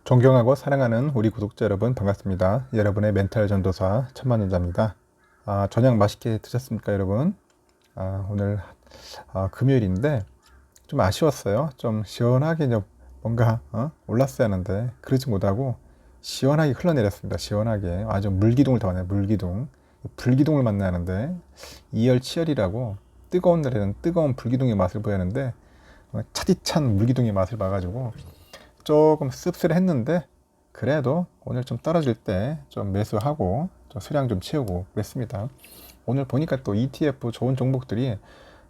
존경하고 사랑하는 우리 구독자 여러분 반갑습니다. 여러분의 멘탈 전도사 천만전자입니다. 저녁 맛있게 드셨습니까, 여러분? 오늘 금요일인데 좀 아쉬웠어요. 좀 시원하게 뭔가 올랐어야 하는데 그러지 못하고 시원하게 흘러내렸습니다. 시원하게 아주 물기둥을 타네요. 물기둥, 불기둥을 만나야 하는데 이열치열이라고 뜨거운 날에는 뜨거운 불기둥의 맛을 보여야 하는데 차디찬 물기둥의 맛을 봐가지고 조금 씁쓸했는데 그래도 오늘 좀 떨어질 때 좀 매수하고 좀 수량 좀 채우고 그랬습니다. 오늘 보니까 또 ETF 좋은 종목들이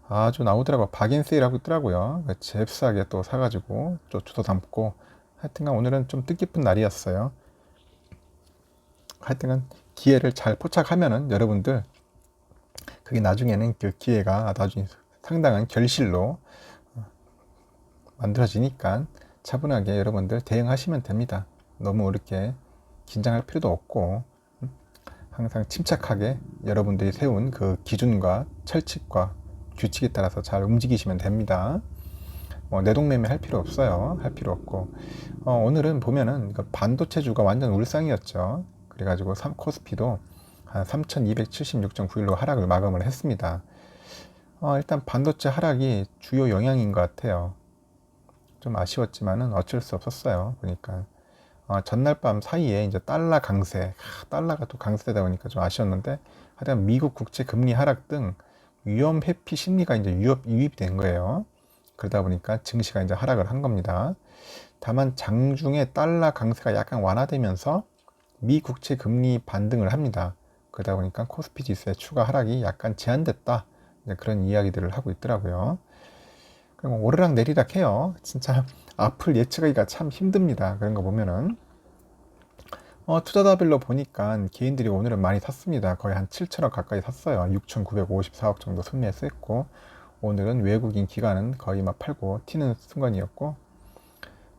아주 나오더라고요. 박인세일하고 있더라고요. 잽싸게 또 사가지고 또 주도 담고 하여튼간 오늘은 좀 뜻깊은 날이었어요. 하여튼간 기회를 잘 포착하면은 여러분들 그게 나중에는 그 기회가 나중에 상당한 결실로 만들어지니까 차분하게 여러분들 대응하시면 됩니다. 너무 이렇게 긴장할 필요도 없고 항상 침착하게 여러분들이 세운 그 기준과 철칙과 규칙에 따라서 잘 움직이시면 됩니다. 내동매매 할 필요 없어요. 할 필요 없고 오늘은 보면은 반도체주가 완전 울상이었죠. 그래가지고 코스피도 한 3276.91로 하락을 마감을 했습니다. 일단 반도체 하락이 주요 영향인 것 같아요. 좀 아쉬웠지만은 어쩔 수 없었어요. 보니까 전날 밤 사이에 이제 달러 강세, 달러가 또 강세되다 보니까 좀 아쉬웠는데 하여튼 미국 국채 금리 하락 등 위험 회피 심리가 이제 유입이 된 거예요. 그러다 보니까 증시가 이제 하락을 한 겁니다. 다만 장중에 달러 강세가 약간 완화되면서 미 국채 금리 반등을 합니다. 그러다 보니까 코스피 지수의 추가 하락이 약간 제한됐다. 그런 이야기들을 하고 있더라고요. 그리고 오르락 내리락 해요. 진짜 앞을 예측하기가 참 힘듭니다. 그런 거 보면은 투자자별로 보니까 개인들이 오늘은 많이 샀습니다. 거의 한 7천억 가까이 샀어요. 6,954억 정도 순매수했고 오늘은 외국인 기관은 거의 막 팔고 튀는 순간이었고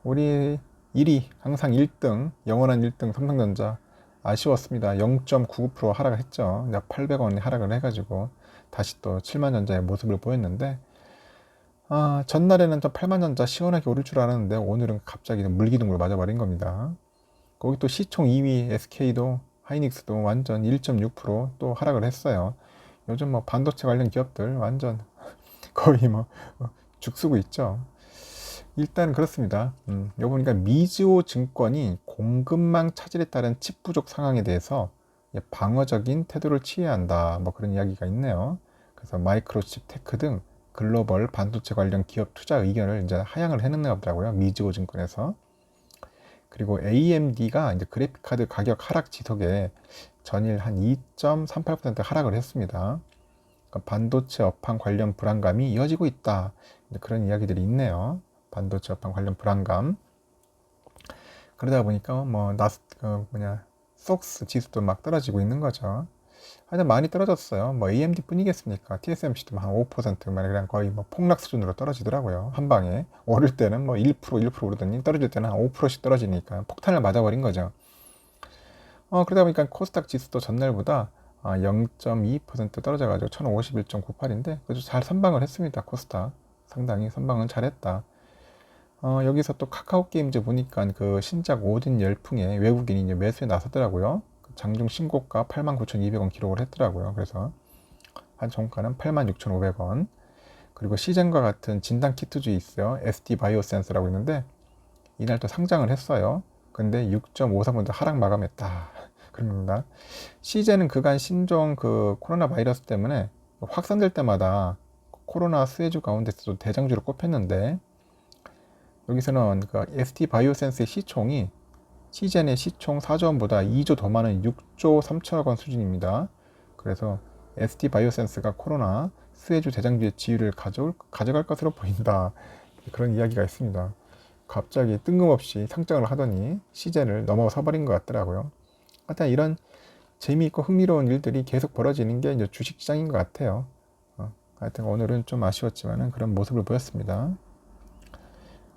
우리 1위 항상 1등 영원한 1등 삼성전자 아쉬웠습니다. 0.99% 하락을 했죠. 800원이 하락을 해가지고 다시 또 7만전자의 모습을 보였는데 전날에는 또 8만전자 시원하게 오를 줄 알았는데 오늘은 갑자기 물기둥을 맞아버린 겁니다. 거기 또 시총 2위 SK도 하이닉스도 완전 1.6%또 하락을 했어요. 요즘 뭐 반도체 관련 기업들 완전 거의 뭐 죽쓰고 있죠. 일단 그렇습니다. 요 보니까 미즈호 증권이 공급망 차질에 따른 칩 부족 상황에 대해서 방어적인 태도를 취해야 한다. 뭐 그런 이야기가 있네요. 그래서 마이크로칩 테크 등 글로벌 반도체 관련 기업 투자 의견을 이제 하향을 해놓나 보더라고요. 미즈호 증권에서. 그리고 AMD가 이제 그래픽카드 가격 하락 지속에 전일 한 2.38% 하락을 했습니다. 그러니까 반도체 업황 관련 불안감이 이어지고 있다. 그런 이야기들이 있네요. 반도체 업황 관련 불안감. 그러다 보니까 속스 지수도 막 떨어지고 있는 거죠. 하여튼 많이 떨어졌어요. 뭐 AMD 뿐이겠습니까? TSMC도 한 5% 그냥 거의 뭐 폭락 수준으로 떨어지더라고요. 한 방에 오를 때는 뭐 1% 오르더니 떨어질 때는 한 5%씩 떨어지니까 폭탄을 맞아버린 거죠. 그러다 보니까 코스닥 지수도 전날보다 0.2% 떨어져가지고 1051.98인데 그래도 잘 선방을 했습니다. 코스닥 상당히 선방은 잘했다. 여기서 또 카카오 게임즈 보니까 그 신작 오딘 열풍에 외국인이 이제 매수에 나섰더라고요. 장중 신고가 89,200원 기록을 했더라고요. 그래서 한 종가는 86,500원. 그리고 시젠과 같은 진단 키트주 있어요. SD 바이오센스라고 있는데 이날 또 상장을 했어요. 근데 6.53% 하락 마감했다. 그럽니다. 시젠은 그간 신종 그 코로나 바이러스 때문에 확산될 때마다 코로나 수혜주 가운데서도 대장주로 꼽혔는데 여기서는 그 SD 바이오센스의 시총이 시젠의 시총 4조 원보다 2조 더 많은 6조 3천억 원 수준입니다. 그래서 SD 바이오센스가 코로나 수혜주 대장주의 지위를 가져갈 것으로 보인다. 그런 이야기가 있습니다. 갑자기 뜬금없이 상장을 하더니 시젠을 넘어서 버린 것 같더라고요. 하여튼 이런 재미있고 흥미로운 일들이 계속 벌어지는 게 이제 주식시장인 것 같아요. 하여튼 오늘은 좀 아쉬웠지만 그런 모습을 보였습니다.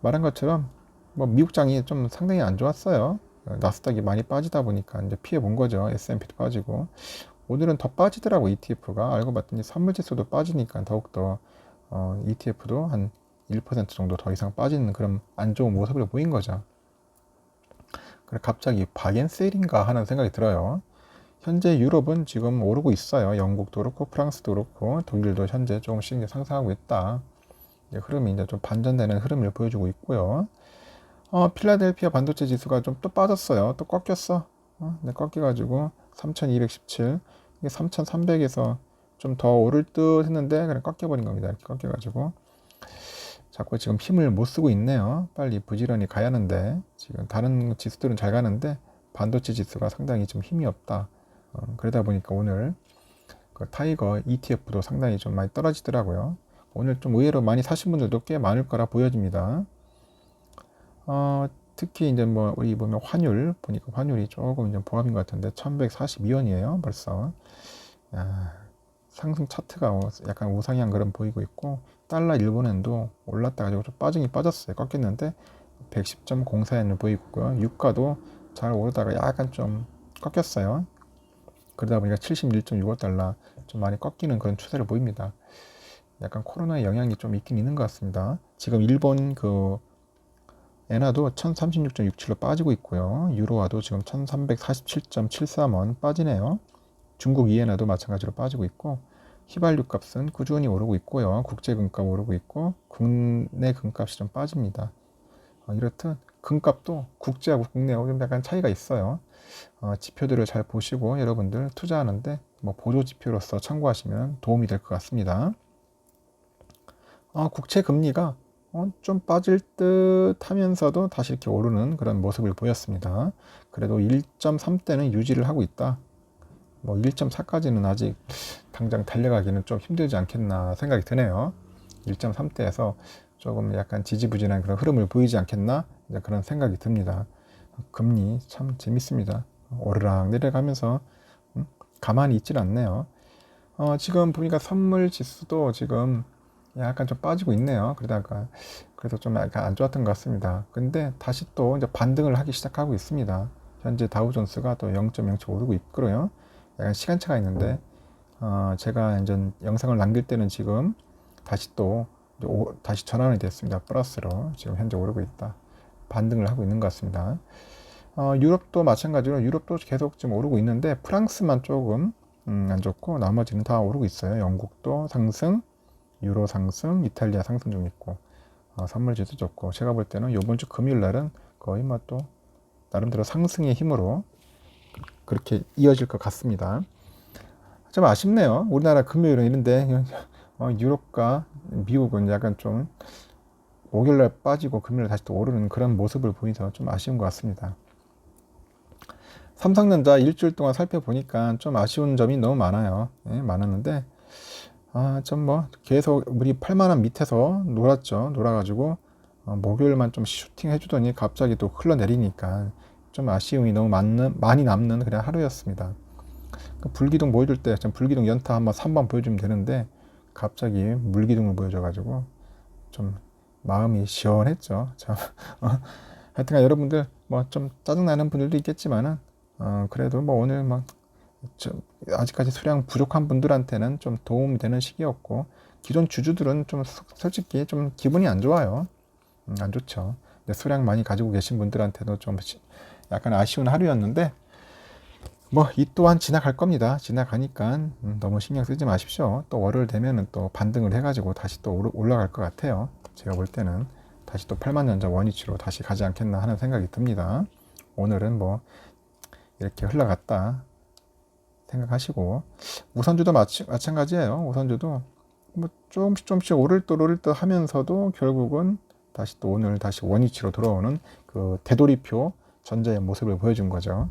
말한 것처럼 뭐 미국장이 좀 상당히 안 좋았어요. 나스닥이 많이 빠지다 보니까 이제 피해 본 거죠. S&P도 빠지고 오늘은 더 빠지더라고. ETF가 알고 봤더니 선물지수도 빠지니까 더욱더 ETF도 한 1% 정도 더 이상 빠지는 그런 안 좋은 모습을 보인 거죠. 그래 갑자기 바겐세일인가 하는 생각이 들어요. 현재 유럽은 지금 오르고 있어요. 영국도 그렇고 프랑스도 그렇고 독일도 현재 조금씩 이제 상승하고 있다. 이제 흐름이 이제 좀 반전되는 흐름을 보여주고 있고요. 필라델피아 반도체 지수가 좀 또 빠졌어요. 또 꺾였어. 네, 꺾여가지고 3217, 이게 3300에서 좀 더 오를 듯 했는데 그냥 꺾여버린 겁니다. 이렇게 꺾여가지고 자꾸 지금 힘을 못 쓰고 있네요. 빨리 부지런히 가야 하는데 지금 다른 지수들은 잘 가는데 반도체 지수가 상당히 좀 힘이 없다. 그러다 보니까 오늘 그 타이거 ETF도 상당히 좀 많이 떨어지더라고요. 오늘 좀 의외로 많이 사신 분들도 꽤 많을 거라 보여집니다. 특히 이제 뭐 우리 보면 환율 보니까 환율이 조금 이제 보합인 것 같은데 1142원이에요 벌써. 상승 차트가 약간 우상향 그런 보이고 있고 달러 일본엔도 올랐다 가지고 좀 빠지긴 빠졌어요. 꺾였는데 110.04엔을 보이고 있고요. 유가도 잘 오르다가 약간 좀 꺾였어요. 그러다 보니까 71.65달러 좀 많이 꺾이는 그런 추세를 보입니다. 약간 코로나의 영향이 좀 있긴 있는 것 같습니다. 지금 일본 그 엔화도 1036.67로 빠지고 있고요. 유로화도 지금 1347.73원 빠지네요. 중국 이엔화도 마찬가지로 빠지고 있고 휘발유 값은 꾸준히 오르고 있고요. 국제 금값 오르고 있고 국내 금값이 좀 빠집니다. 이렇듯 금값도 국제하고 국내하고 좀 약간 차이가 있어요. 지표들을 잘 보시고 여러분들 투자하는데 뭐 보조 지표로서 참고하시면 도움이 될 것 같습니다. 국채 금리가 좀 빠질 듯 하면서도 다시 이렇게 오르는 그런 모습을 보였습니다. 그래도 1.3대는 유지를 하고 있다. 뭐 1.4까지는 아직 당장 달려가기는 좀 힘들지 않겠나 생각이 드네요. 1.3대에서 조금 약간 지지부진한 그런 흐름을 보이지 않겠나 그런 생각이 듭니다. 금리 참 재밌습니다. 오르락 내려가면서 가만히 있질 않네요. 지금 보니까 선물 지수도 지금 약간 좀 빠지고 있네요. 그러다가 그래서 좀 약간 안 좋았던 것 같습니다. 근데 다시 또 이제 반등을 하기 시작하고 있습니다. 현재 다우존스가 또 0.07 오르고 있고요. 약간 시간차가 있는데 제가 이제 영상을 남길 때는 지금 다시 또 다시 전환이 됐습니다. 플러스로 지금 현재 오르고 있다. 반등을 하고 있는 것 같습니다. 유럽도 마찬가지로 유럽도 계속 지금 오르고 있는데 프랑스만 조금 안 좋고 나머지는 다 오르고 있어요. 영국도 상승, 유로 상승, 이탈리아 상승 중 있고 선물지수 좋고 제가 볼 때는 이번 주 금요일 날은 거의 뭐 또 나름대로 상승의 힘으로 그렇게 이어질 것 같습니다. 좀 아쉽네요. 우리나라 금요일은 이런데 유럽과 미국은 약간 좀 목요일날 빠지고 금요일 다시 또 오르는 그런 모습을 보이서 좀 아쉬운 것 같습니다. 삼성전자 일주일 동안 살펴보니까 좀 아쉬운 점이 너무 많아요. 많았는데 좀 뭐 계속 우리 8만원 밑에서 놀았죠. 놀아가지고 목요일만 좀 슈팅 해주더니 갑자기 또 흘러내리니까 좀 아쉬움이 너무 많이 남는 그냥 하루였습니다. 그 불기둥 보여줄 때 불기둥 연타 한번 3번 보여주면 되는데 갑자기 물기둥을 보여줘가지고 좀 마음이 시원했죠. 참 하여튼간 여러분들 뭐 좀 짜증나는 분들도 있겠지만은 그래도 뭐 오늘 막 아직까지 수량 부족한 분들한테는 좀 도움이 되는 시기였고 기존 주주들은 좀 솔직히 좀 기분이 안 좋아요. 안 좋죠. 근데 수량 많이 가지고 계신 분들한테도 좀 약간 아쉬운 하루였는데 뭐 이 또한 지나갈 겁니다. 지나가니까 너무 신경 쓰지 마십시오. 또 월요일 되면은 또 반등을 해가지고 다시 또 올라갈 것 같아요. 제가 볼 때는 다시 또 8만년전 원위치로 다시 가지 않겠나 하는 생각이 듭니다. 오늘은 뭐 이렇게 흘러갔다 생각하시고 우선주도 마찬가지예요. 우선주도 뭐 조금씩 오를 듯 하면서도 결국은 다시 또 오늘 다시 원위치로 돌아오는 그 되돌이표 전자의 모습을 보여준 거죠.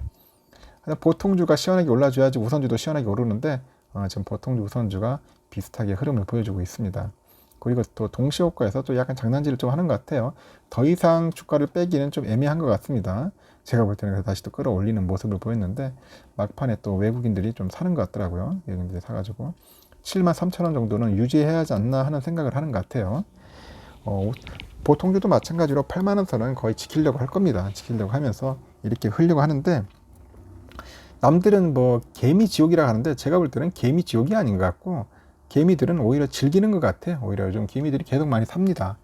보통주가 시원하게 올라줘야지 우선주도 시원하게 오르는데 지금 보통주 우선주가 비슷하게 흐름을 보여주고 있습니다. 그리고 또 동시효과에서 또 약간 장난질을 좀 하는 것 같아요. 더 이상 주가를 빼기는 좀 애매한 것 같습니다. 제가 볼 때는 다시 또 끌어올리는 모습을 보였는데 막판에 또 외국인들이 좀 사는 것 같더라고요. 외국인들이 사가지고 73,000원 정도는 유지해야 하지 않나 하는 생각을 하는 것 같아요. 보통주도 마찬가지로 8만원 선은 거의 지키려고 할 겁니다. 지키려고 하면서 이렇게 흘려고 하는데 남들은 뭐 개미 지옥이라 하는데 제가 볼 때는 개미 지옥이 아닌 것 같고 개미들은 오히려 즐기는 것 같아요. 오히려 요즘 개미들이 계속 많이 삽니다.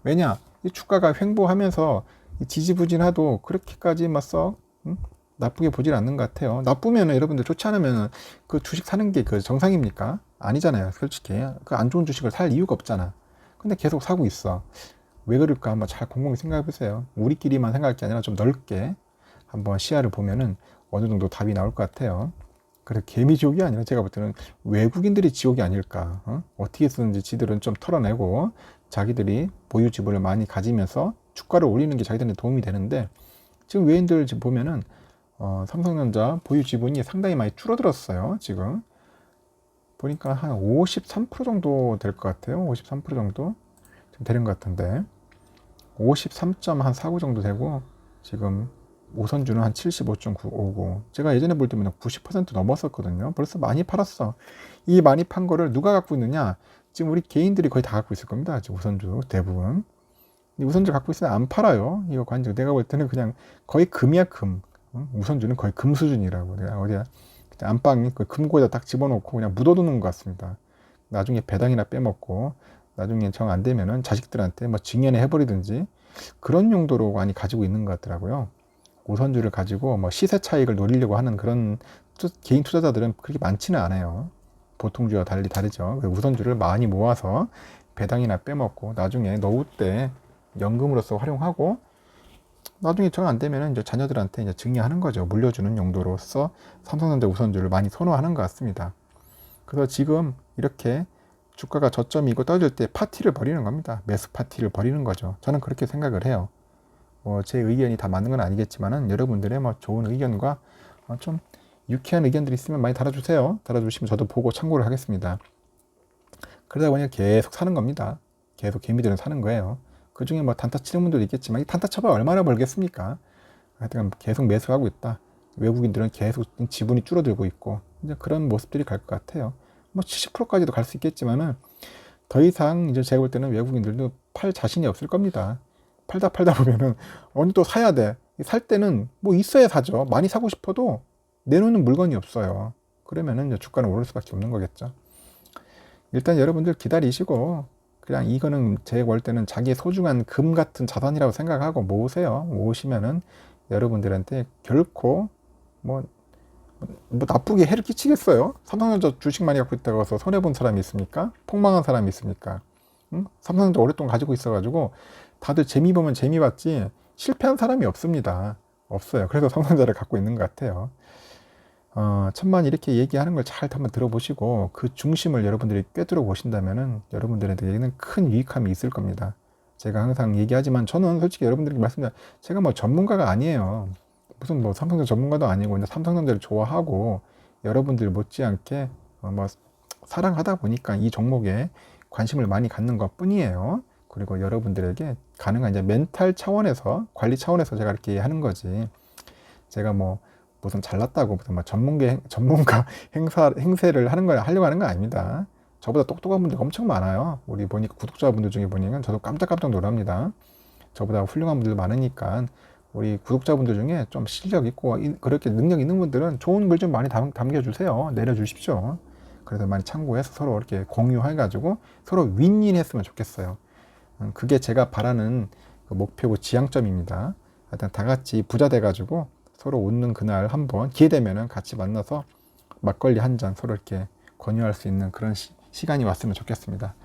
왜냐? 이 주가가 횡보하면서 이 지지부진하도 그렇게까지 막썩 나쁘게 보질 않는 것 같아요. 나쁘면 여러분들 좋지 않으면 그 주식 사는 게 그 정상입니까? 아니잖아요. 솔직히 그 안 좋은 주식을 살 이유가 없잖아. 근데 계속 사고 있어. 왜 그럴까 한번 잘 곰곰이 생각해 보세요. 우리끼리만 생각할 게 아니라 좀 넓게 한번 시야를 보면은 어느 정도 답이 나올 것 같아요. 그래서 개미지옥이 아니라 제가 볼 때는 외국인들이 지옥이 아닐까. 어떻게 쓰는지 지들은 좀 털어내고 자기들이 보유 지분을 많이 가지면서 주가를 올리는 게 자기들한테 도움이 되는데, 지금 외인들 지금 보면은 삼성전자 보유 지분이 상당히 많이 줄어들었어요. 지금 보니까 한 53% 정도 될 것 같아요. 53% 정도 좀 되는 것 같은데 53.49 정도 되고, 지금 우선주는 한 75.95고, 제가 예전에 볼 때면 90% 넘었었거든요. 벌써 많이 팔았어. 이 많이 판 거를 누가 갖고 있느냐? 지금 우리 개인들이 거의 다 갖고 있을 겁니다. 지금 우선주 대부분. 우선주 갖고 있으면 안 팔아요. 이거 관절. 내가 볼 때는 그냥 거의 금이야, 금. 우선주는 거의 금 수준이라고. 내가 어디야 안방이 그 금고에다 딱 집어넣고 그냥 묻어두는 것 같습니다. 나중에 배당이나 빼먹고, 나중에 정 안 되면은 자식들한테 뭐 증여해 해버리든지 그런 용도로 많이 가지고 있는 것 같더라고요. 우선주를 가지고 뭐 시세 차익을 노리려고 하는 그런 개인 투자자들은 그렇게 많지는 않아요. 보통주와 달리 다르죠. 우선주를 많이 모아서 배당이나 빼먹고 나중에 노후 때 연금으로서 활용하고, 나중에 정 안 되면 이제 자녀들한테 이제 증여하는 거죠. 물려주는 용도로서 삼성전자 우선주를 많이 선호하는 것 같습니다. 그래서 지금 이렇게 주가가 저점이고 떨어질 때 파티를 벌이는 겁니다. 매수 파티를 벌이는 거죠. 저는 그렇게 생각을 해요. 뭐 제 의견이 다 맞는 건 아니겠지만은 여러분들의 뭐 좋은 의견과 좀 유쾌한 의견들이 있으면 많이 달아주세요. 달아주시면 저도 보고 참고를 하겠습니다. 그러다 보니 계속 사는 겁니다. 계속 개미들은 사는 거예요. 그 중에 뭐 단타 치는 분들도 있겠지만 이 단타 쳐봐 얼마나 벌겠습니까? 하여튼 계속 매수하고 있다. 외국인들은 계속 지분이 줄어들고 있고, 이제 그런 모습들이 갈 것 같아요. 뭐 70%까지도 갈 수 있겠지만은 더 이상 이제 제가 볼 때는 외국인들도 팔 자신이 없을 겁니다. 팔다 보면은 언제 또 사야 돼. 살 때는 뭐 있어야 사죠. 많이 사고 싶어도 내놓는 물건이 없어요. 그러면은 이제 주가는 오를 수밖에 없는 거겠죠. 일단 여러분들 기다리시고, 그냥 이거는 제가 볼 때는 자기의 소중한 금 같은 자산이라고 생각하고 모으세요. 모으시면은 여러분들한테 결코 뭐 나쁘게 해를 끼치겠어요? 삼성전자 주식 많이 갖고 있다고 해서 손해본 사람이 있습니까? 폭망한 사람이 있습니까? 응? 삼성전자 오랫동안 가지고 있어가지고 다들 재미 보면 재미 봤지 실패한 사람이 없습니다. 없어요. 그래서 삼성전자를 갖고 있는 것 같아요. 천만 이렇게 얘기하는 걸 잘 한번 들어보시고 그 중심을 여러분들이 꿰뚫어 보신다면은 여러분들에게는 큰 유익함이 있을 겁니다. 제가 항상 얘기하지만 저는 솔직히 여러분들에게 말씀드려, 제가 뭐 전문가가 아니에요. 무슨 뭐 삼성전자 전문가도 아니고 이제 삼성전자를 좋아하고 여러분들 못지않게 뭐 사랑하다 보니까 이 종목에 관심을 많이 갖는 것 뿐이에요. 그리고 여러분들에게 가능한 이제 멘탈 차원에서 관리 차원에서 제가 이렇게 하는 거지. 제가 뭐 무슨 잘났다고 무슨 뭐 전문가 행세를 하는 거 하려고 하는 거 아닙니다. 저보다 똑똑한 분들 엄청 많아요. 우리 보니까 구독자분들 중에 보니까 저도 깜짝깜짝 놀랍니다. 저보다 훌륭한 분들 많으니까 우리 구독자분들 중에 좀 실력 있고 그렇게 능력 있는 분들은 좋은 글 좀 많이 담겨주세요. 내려주십시오. 그래서 많이 참고해서 서로 이렇게 공유해가지고 서로 윈윈 했으면 좋겠어요. 그게 제가 바라는 그 목표고 지향점입니다. 하여튼 다 같이 부자 돼가지고 서로 웃는 그날 한번 기회 되면은 같이 만나서 막걸리 한 잔 서로 이렇게 권유할 수 있는 그런 시간이 왔으면 좋겠습니다.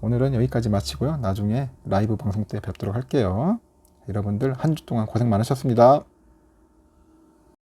오늘은 여기까지 마치고요. 나중에 라이브 방송 때 뵙도록 할게요. 여러분들 한 주 동안 고생 많으셨습니다.